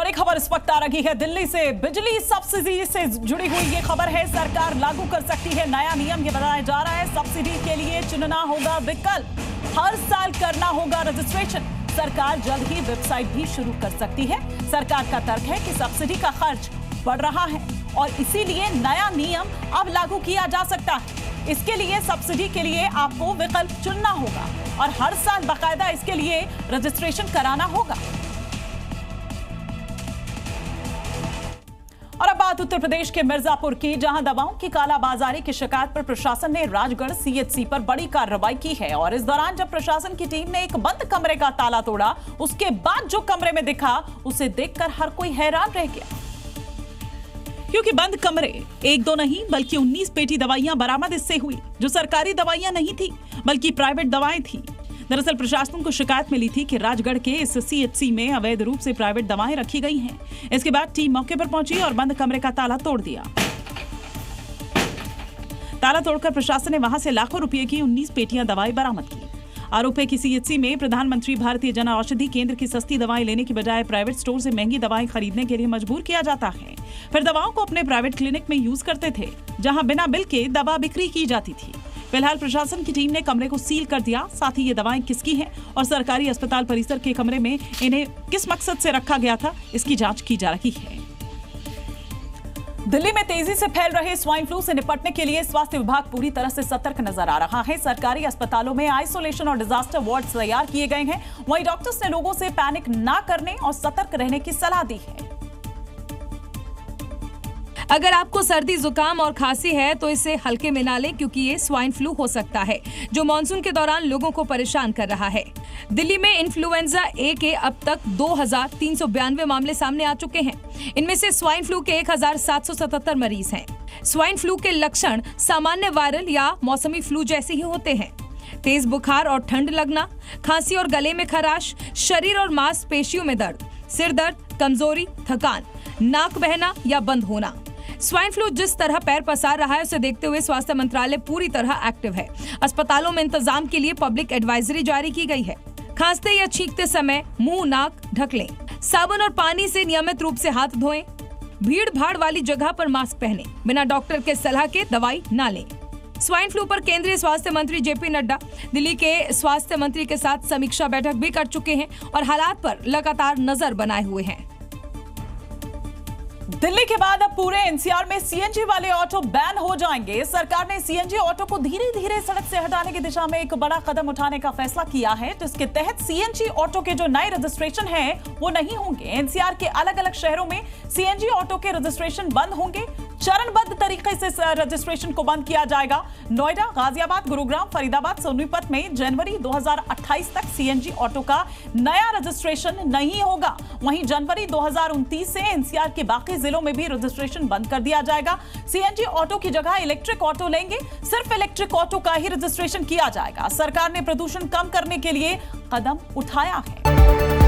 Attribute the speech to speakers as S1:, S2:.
S1: बड़ी खबर इस वक्त आ रही है दिल्ली से। बिजली सब्सिडी से जुड़ी हुई ये खबर है। सरकार लागू कर सकती है नया नियम। ये बताया जा रहा है सब्सिडी के लिए चुनना होगा विकल्प, हर साल करना होगा रजिस्ट्रेशन। सरकार जल्द ही वेबसाइट भी शुरू कर सकती है। सरकार का तर्क है कि सब्सिडी का खर्च बढ़ रहा है और इसीलिए नया नियम अब लागू किया जा सकता है। इसके लिए सब्सिडी के लिए आपको विकल्प चुनना होगा और हर साल बाकायदा इसके लिए रजिस्ट्रेशन कराना होगा। और अब बात उत्तर प्रदेश के मिर्जापुर की, जहां दवाओं की कालाबाजारी की शिकायत पर प्रशासन ने राजगढ़ सीएचसी पर बड़ी कार्रवाई की है। और इस दौरान जब प्रशासन की टीम ने एक बंद कमरे का ताला तोड़ा, उसके बाद जो कमरे में दिखा उसे देखकर हर कोई हैरान रह गया, क्योंकि बंद कमरे एक दो नहीं बल्कि 19 पेटी दवाइयां बरामद इससे हुई, जो सरकारी दवाइयां नहीं थी बल्कि प्राइवेट दवाएं थी। दरअसल प्रशासन को शिकायत मिली थी कि राजगढ़ के इस सीएचसी में अवैध रूप से प्राइवेट दवाएं रखी गई हैं। इसके बाद टीम मौके पर पहुंची और बंद कमरे का ताला तोड़ दिया। ताला तोड़कर प्रशासन ने वहां से लाखों रुपए की 19 पेटियां दवाएं बरामद की। आरोप है कि सीएचसी में प्रधानमंत्री भारतीय जन औषधि केंद्र की सस्ती दवाएं लेने की बजाय प्राइवेट स्टोर से महंगी दवाएं खरीदने के लिए मजबूर किया जाता है। फिर दवाओं को अपने प्राइवेट क्लिनिक में यूज करते थे, जहां बिना बिल के दवा बिक्री की जाती थी। फिलहाल प्रशासन की टीम ने कमरे को सील कर दिया। साथ ही ये दवाएं किसकी हैं और सरकारी अस्पताल परिसर के कमरे में इन्हें किस मकसद से रखा गया था, इसकी जांच की जा रही है। दिल्ली में तेजी से फैल रहे स्वाइन फ्लू से निपटने के लिए स्वास्थ्य विभाग पूरी तरह से सतर्क नजर आ रहा है। सरकारी अस्पतालों में आइसोलेशन और डिजास्टर वार्ड तैयार किए गए हैं। वहीं डॉक्टर्स ने लोगों से पैनिक ना करने और सतर्क रहने की सलाह दी है।
S2: अगर आपको सर्दी, जुकाम और खांसी है तो इसे हल्के में ना लें, क्योंकि ये स्वाइन फ्लू हो सकता है, जो मानसून के दौरान लोगों को परेशान कर रहा है। दिल्ली में इन्फ्लुएंजा ए के अब तक 2392 मामले सामने आ चुके हैं। इनमें से स्वाइन फ्लू के 1777 मरीज हैं। स्वाइन फ्लू के लक्षण सामान्य वायरल या मौसमी फ्लू जैसे ही होते हैं। तेज बुखार और ठंड लगना, खांसी और गले में खराश, शरीर और मांसपेशियों में दर्द, सिर दर्द, कमजोरी, थकान, नाक बहना या बंद होना। स्वाइन फ्लू जिस तरह पैर पसार रहा है, उसे देखते हुए स्वास्थ्य मंत्रालय पूरी तरह एक्टिव है। अस्पतालों में इंतजाम के लिए पब्लिक एडवाइजरी जारी की गई है। खांसते या छींकते समय मुंह नाक ढक लें। साबुन और पानी से नियमित रूप से हाथ धोएं। भीड़ भाड़ वाली जगह पर मास्क पहनें। बिना डॉक्टर के सलाह के दवाई ना लें। स्वाइन फ्लू पर केंद्रीय स्वास्थ्य मंत्री जेपी नड्डा दिल्ली के स्वास्थ्य मंत्री के साथ समीक्षा बैठक भी कर चुके हैं और हालात पर लगातार नजर बनाए हुए हैं।
S1: दिल्ली के बाद अब पूरे एनसीआर में सीएनजी वाले ऑटो बैन हो जाएंगे। सरकार ने सीएनजी ऑटो को धीरे धीरे सड़क से हटाने की दिशा में एक बड़ा कदम उठाने का फैसला किया है। तो इसके तहत सीएनजी ऑटो के जो नए रजिस्ट्रेशन हैं वो नहीं होंगे। एनसीआर के अलग अलग शहरों में सीएनजी ऑटो के रजिस्ट्रेशन बंद होंगे। चरणबद्ध तरीके से रजिस्ट्रेशन को बंद किया जाएगा। नोएडा, गाजियाबाद, गुरुग्राम, फरीदाबाद, सोनीपत में जनवरी 2028 तक सीएनजी ऑटो का नया रजिस्ट्रेशन नहीं होगा। वहीं जनवरी 2029 से एनसीआर के बाकी जिलों में भी रजिस्ट्रेशन बंद कर दिया जाएगा। सीएनजी ऑटो की जगह इलेक्ट्रिक ऑटो लेंगे। सिर्फ इलेक्ट्रिक ऑटो का ही रजिस्ट्रेशन किया जाएगा। सरकार ने प्रदूषण कम करने के लिए कदम उठाया है।